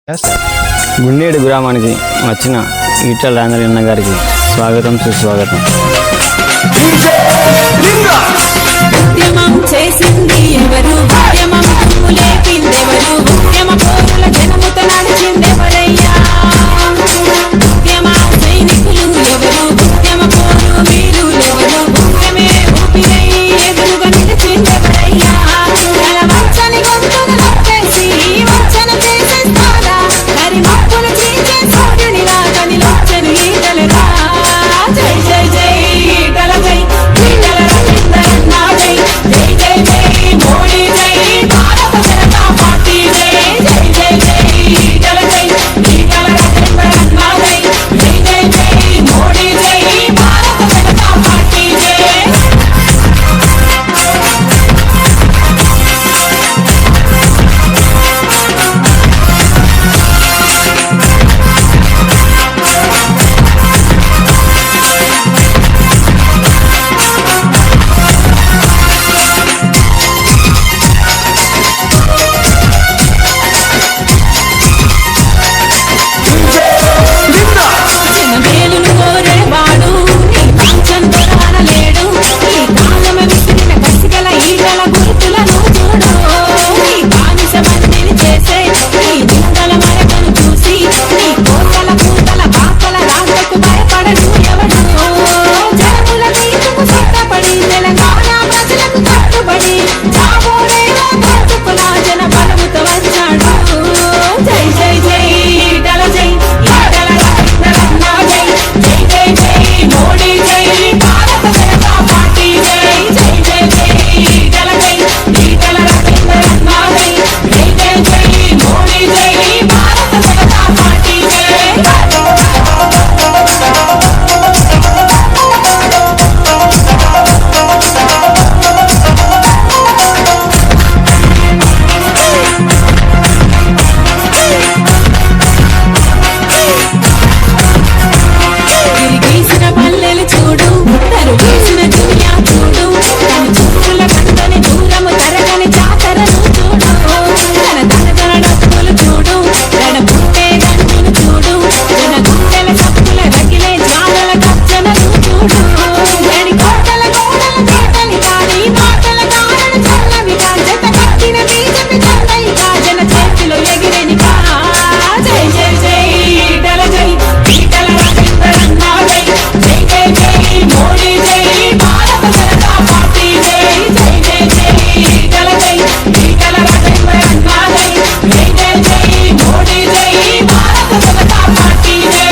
గుండేడు గ్రామానికి వచ్చిన ఈటల రాజేంద్ర అన్న గారికి స్వాగతం సుస్వాగతం. ఉద్యమం చేసింది ఎవరు, ఉద్యమం లేపిందెవరు, ఉద్యమ పోరుల జనముతో నడిచిందెవరయ్యా, ఉద్యమ సైనికులు ఎవరు, ఉద్యమ పోరు వీరులెవరు, ఉద్యమే ఊపిరై ఎదురుగా నిలిచిందెవరయ్యా, తన వంచని గొంతును నొక్కేసి వంచన చేసేస్తారా, మరి మప్పులు చీల్చే సూర్యుని లాగా నిలొచ్చెను ఈటలరా. జై జై జై ఈటల జై, ఈటల రాజేంద్ర అన్న జై, జై జై జై మోడీ జై, భారత జనతా పార్టీ జై, జై జై జై ఈటల జై, ఈటల రాజేంద్ర అన్న జై, జై జై జై మోడీ జై, భారత జనతా పార్టీ జై. జనమేలును కోరేవాడు నీ కాంచంతో రానలేడు, ఈ కాలమ విసిరిన కసిగల ఈటల గుర్తులను చూడు, నీ బానిస బందిని చేసే నీ జింకల మరకను చూసి నీ కోతల కూతల కాకల రాకకు భయపడడు ఎవడు, జనముల తీర్పుకు సిద్ధపడి తెలంగాణ ప్రజలకు కట్టుబడి జాబోరేవో బ్రతుకుల జన బలముతో వచ్చాడు. జై జై జై ఈటల జై, ఈటల రాజేంద్ర అన్న జై, జై జై జై మోడీ జై, భారత జనతా పార్టీ జై, జై జై జై ఈటల జై, ఈటల రాజేంద్ర అన్న జై, జై జై జై మోడీ జై, భారత జనతా పార్టీ జై. తిరిగేసిన పల్లెలు చూడు, తరుగేసిన దునియా చూడు, తన చూపుల కందని దూరము తరగని జాతరను చూడు, తన డబ్బులు చూడు, తన పుట్టే గంటును చూడు, తన గుండెల సప్పుల రగిలే జ్వాలల గర్జనను చూడు, గడి కోటల గోడల చేతని కాని మాటల కారణ చల్లవిగా జత కట్టిన బీజమి చల్లయిగా జన చేతిలో ఎగిరెనిగా. జై జై జై ఈటల జై, ఈటల రాజేంద్ర అన్న జై, జై జై జై మోడీ జై, భారత జనతా పార్టీ జై, జై జై జై ఈటల జై, ఈటల రాజేంద్ర అన్న జై, జై జై జై మోడీ జై, భారత జనతా పార్టీ జై.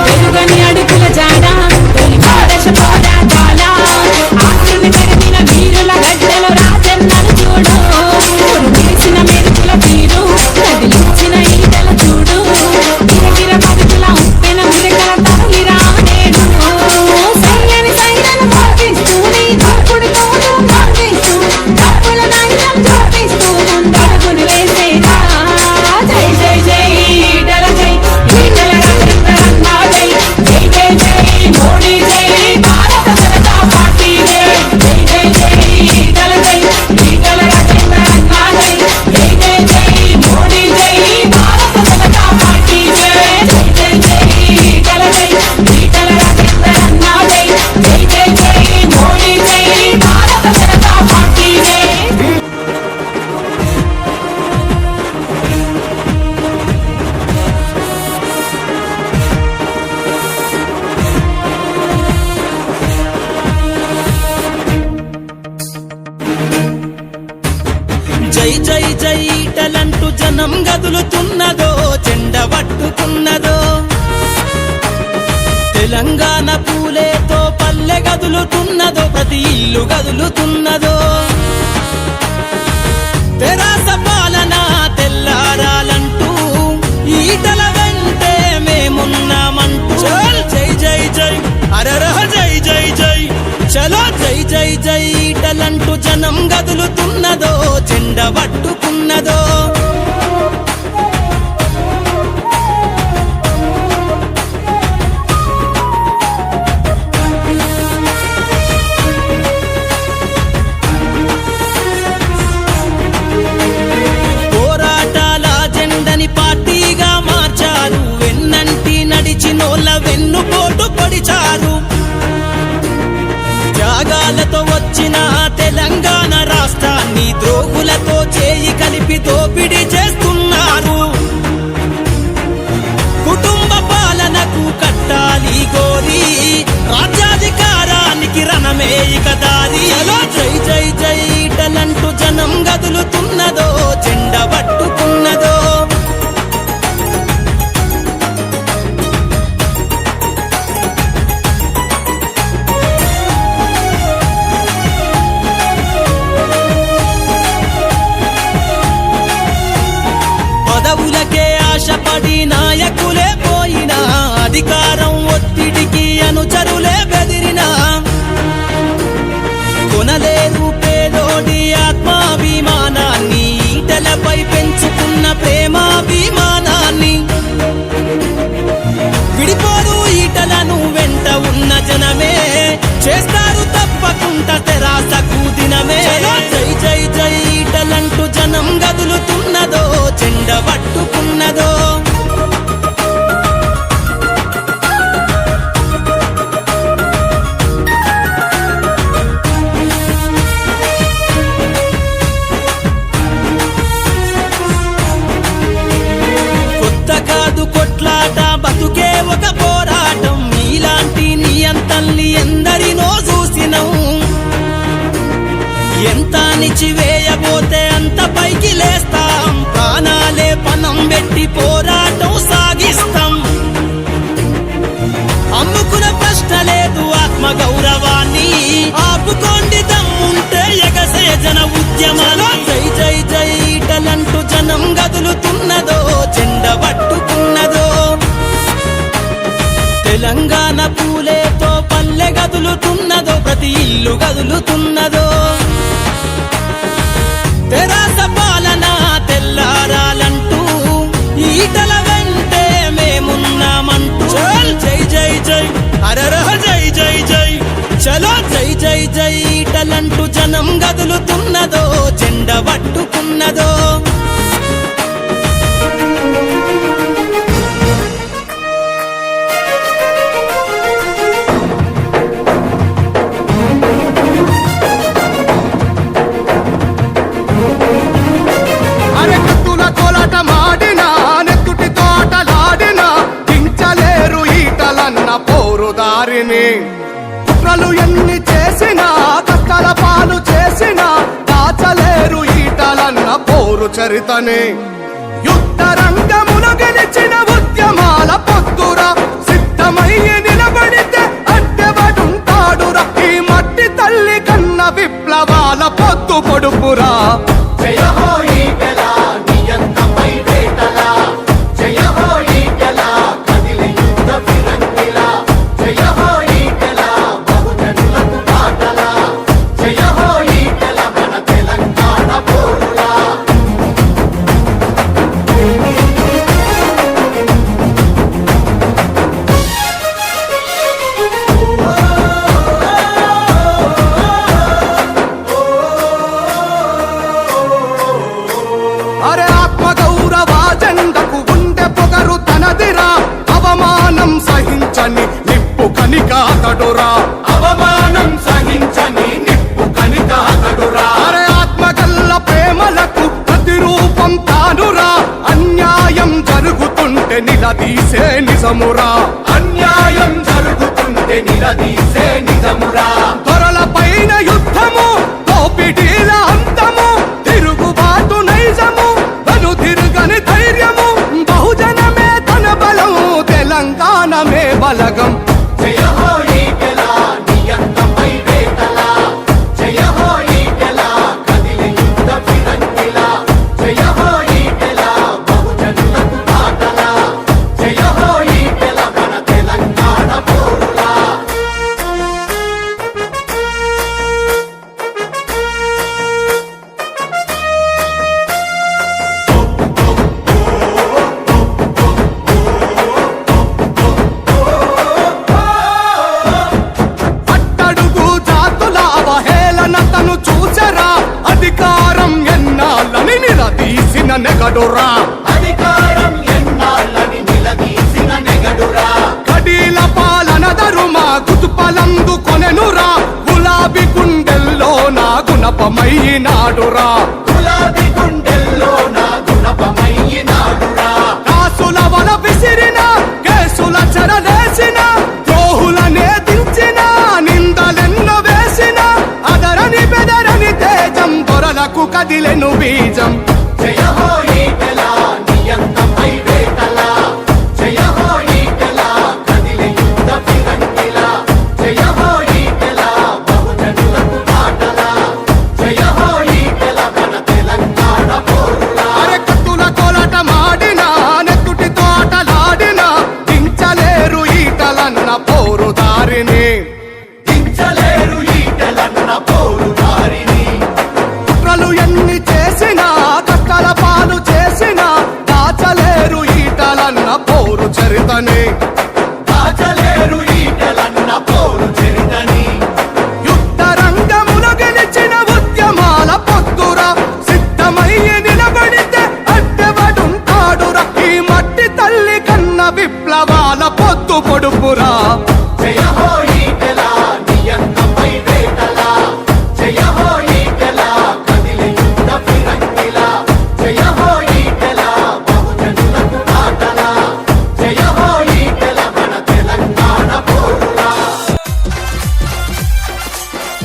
వెలుగని అడుగుల జాడ, తొలి భారత పోరాటాల ఆకృతి పెరిగిన వీరుల గడ్డలో రాజన్నను చూడు, ఉరిసిన మెరుపుల తీరు కదిలించిన ఈటల చూడు, గిరగిర బతుకుల ఉప్పెన మురికల తరలి రానేడు, సయ్యని సైరను మోగిస్తూ నీ దూకుడు తోడు మోగిస్తూ డప్పుల నైజం చూపిస్తూ ముందడుగులు వేసేరా. జై జై జై ఈటల జై, ఈటల రాజేంద్ర అన్న జై, జై జై జై మోడీ జై, భారత జనతా పార్టీ జై, జై జై జై ఈటల జై, ఈటల రాజేంద్ర అన్న జై, జై జై జై మోడీ జై, భారత జనతా పార్టీ జై, జై జై జై ఈటల జై, ఈటల రాజేంద్ర అన్న జై, జై జై జై మోడీ జై, భారత జనతా పార్టీ జై. జై జై జై ఈటలంటూ జనం గదులుతున్నదో, చెండ పట్టుకున్నదో, తెలంగాణ పూలేతో పల్లె గదులుతున్నదో, ప్రతి ఇల్లు గదులుతున్నదో, తెరాస పాలన తెల్లారాలంటూ ఈటల వెంటే మేమున్నామంటూ జై జై జై జనం గదులుతున్నదో జెండ పట్టుకున్నదో పోరాటాల జెండని పార్టీగా మార్చారు వెన్నంటి నడిచినోళ్ళ వెన్నుపోటు పొడిచారు త్యాగాలతో వచ్చిన తెలంగాణ రాష్ట్రాన్ని ద్రోహులతో చేయి కలిపి దోపిడీ చేస్తున్నారు కుటుంబ పాలనకు కట్టాలి గోరి రాజ్యాధికారానికి రణమే ఇక దారి జై జై జై ఈటలంటూ జనం గదులుతున్నదో జెండ పట్టుకున్నదో పదవులకే ఆశపడి నాయకులే పోయినా అధికారం ఒత్తిడికి అనుచరులే బెదిరినా కొనలేరు పేదోడి ఆత్మాభిమానాన్ని ఈటలపై పెంచుకున్న ప్రేమాభిమానాన్ని విడిపోరు ఈటలను వెంట ఉన్న జనమే చేస్తారు తప్పకుండా తెరాసకు దినమే జై జై జై ఈటలంటూ జనం గదులుతున్నదో జెండ పట్టుకున్నదో కొత్త కాదు కొట్లాట బతుకే ఒక పోరాటం మీలాంటి నియంతల్ని ఎందరినో చూసినం ఎంత నిచివేయబోతే అంత పైకి లేస్తాం ప్రాణాలే పణం పెట్టి పోరాటం సాగిస్తాం అమ్ముకున్న ప్రశ్న లేదు ఆత్మ గౌరవాన్ని ఆపుకోండి దమ్ముంటే ఎగసే జన ఉద్యమాలు జై జై జై ఈటలంటూ జనం గదులుతున్నదో జెండ పట్టుకున్నదో తెలంగాణ పూలేతో పల్లె గదులుతున్నదో ప్రతి ఇల్లు గదులుతున్నదో తెరాస పాలన తెల్లారాలంటూ ఈటల వెంటే మేమున్నామంటూ జై జై జై అరరహ జై జై జై చలో జై జై జై ఈటలంటూ జనం గదులుతున్నదో జెండ పట్టుకున్నదో అరెకత్తుల కోలాట మాడినా నెత్తుటి తోటలాడినా దించలేరు ఈటలన్న పోరుదారిని కుట్రలు ఎన్ని చేసినా కష్టల పాలు చేసినా దాచలేరు ఈటలన్న పోరు చరితని యుద్ధ రంగమున గెలిచిన ఉద్యమాల పొత్తురా సిద్ధమయ్యి నిలబడితే అడ్డబడుంటాడురా ఈ మట్టి తల్లి కన్న విప్లవాల పొత్తు పొడుపురా జయ హో ఈటల నియంతపై వేటల జయ హో ఈటల కదిలి యుద్ధ ఫిరంగిల జయ హో ఈటల బహుజనులకు బాటల జయ హో ఈటల మన తెలంగాణ పోరులా అరే ఆత్మ గౌరవ జెండకు ఉండే పొగరు తనదిరా అవమానం సహించని నిప్పు కనికాతడురా అవమానం సహించని నిప్పు కనికాతడురా అరే ఆత్మ గల్ల ప్రేమలకు ప్రతిరూపం తానురా అన్యాయం జరుగుతుంటే నిలదీసే నిజమురా అన్యాయం జరుగుతుంటే నిలదీసే నిజమురా త్వరల పైన యుద్ధము దోపిడీల అంతము తిరుగుబాటు నైజము తను తిరుగని ధైర్యము బహుజనమే తన బలం తెలంగాణమే బలగం జయ హో ఈటల నియంతపై వేటల జయ హో ఈటల కదిలి యుద్ధ ఫిరంగిల జయ హో ఈటల బహుజనులకు బాటల జయ హో ఈటల మన తెలంగాణ పోరులా గుణపమయ్యినాడురా, గులాబీ గుండెల్లో నా గుణపమయ్యినాడురా. కాసుల వల విసిరిన కేసుల చెరలేసిన ద్రోహులనే దించిన నిందలెన్నో వేసిన అదరని బెదరని తేజం దొరలకు కదిలెను బీజం. జయ హో ఈటెల నియంతపై వేటల, జయ హో ఈటెల కదిలే యుద్ధ ఫిరంగిల, జయ హో ఈటెల బహుజనులకు మాటల, జయ హో ఈటెల మన తెలంగాణ పోరుల. అరెకట్టుల కోలాట మాడిన నెత్తుటి తోటలాడిన దించలేరు ఈటలన్న పోరుదారిని, దించలేరు ఈటెలన్న పోరుదారిని. కుట్రలు ఎన్ని చేసినా కష్టల పాలు చేసినా దాచలేరు ఈటలన్న పోరు చరితని, దాచలేరు ఈటెలన్న పోరు చరితని. యుద్ధ రంగములు గెలిచిన ఉద్యమాల పొత్తురా, సిద్ధమయ్యి నిలబడితే అడ్డబడుంటాడురా, ఈ మట్టి తల్లి కన్న విప్లవాల పొత్తు పొడుపురా. జయ హో ఈటెల నియంతపై వేటల, జయ హో ఈటెల కదిలే యుద్ధ ఫిరంగిల, జయ హో ఈటెల బహుజనులకు మాటల, జయ హో ఈటెల మన తెలంగాణ పోరుల.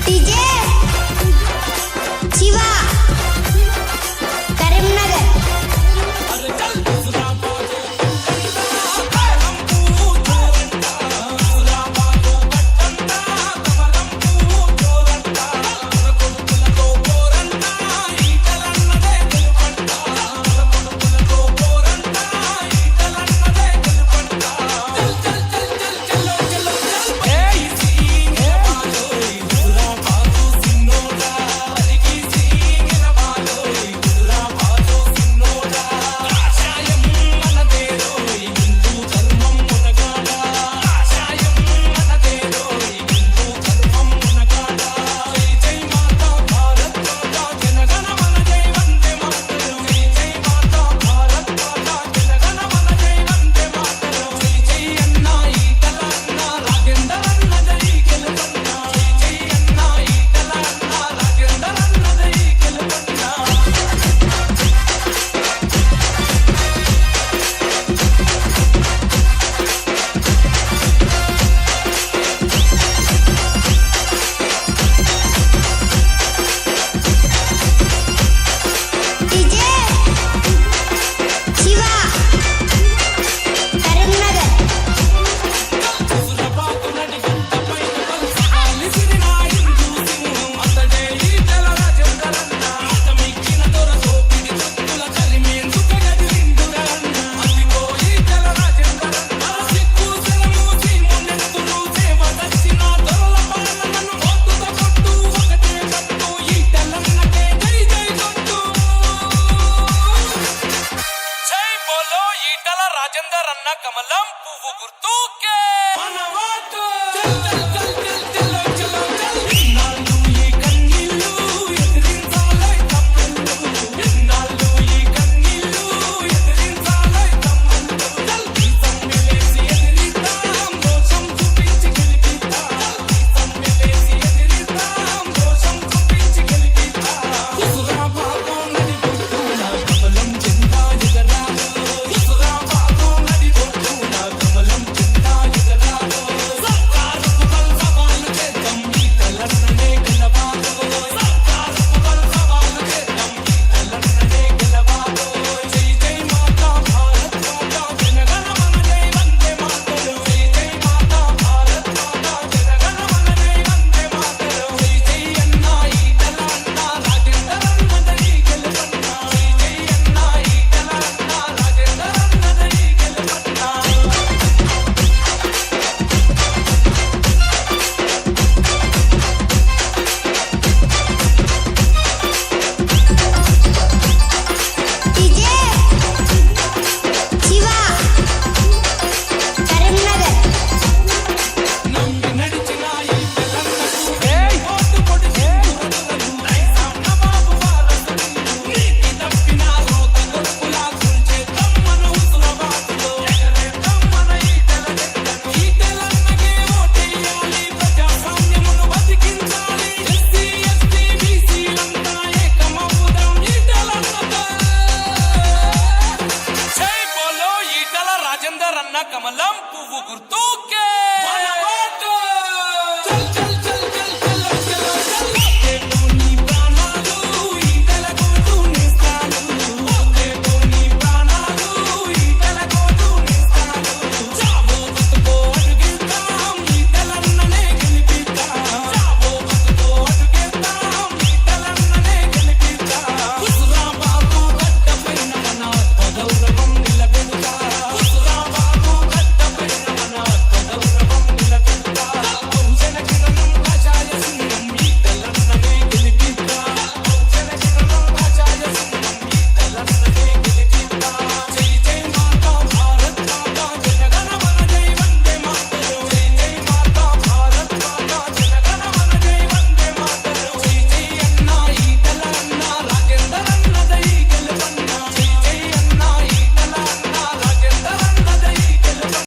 డీజే శివ కరీంనగర్ డీజే శివ కరీంనగర్ జై బోలో ఈటల రాజేందర్ అన్న కమలం పువ్వు గుర్తు.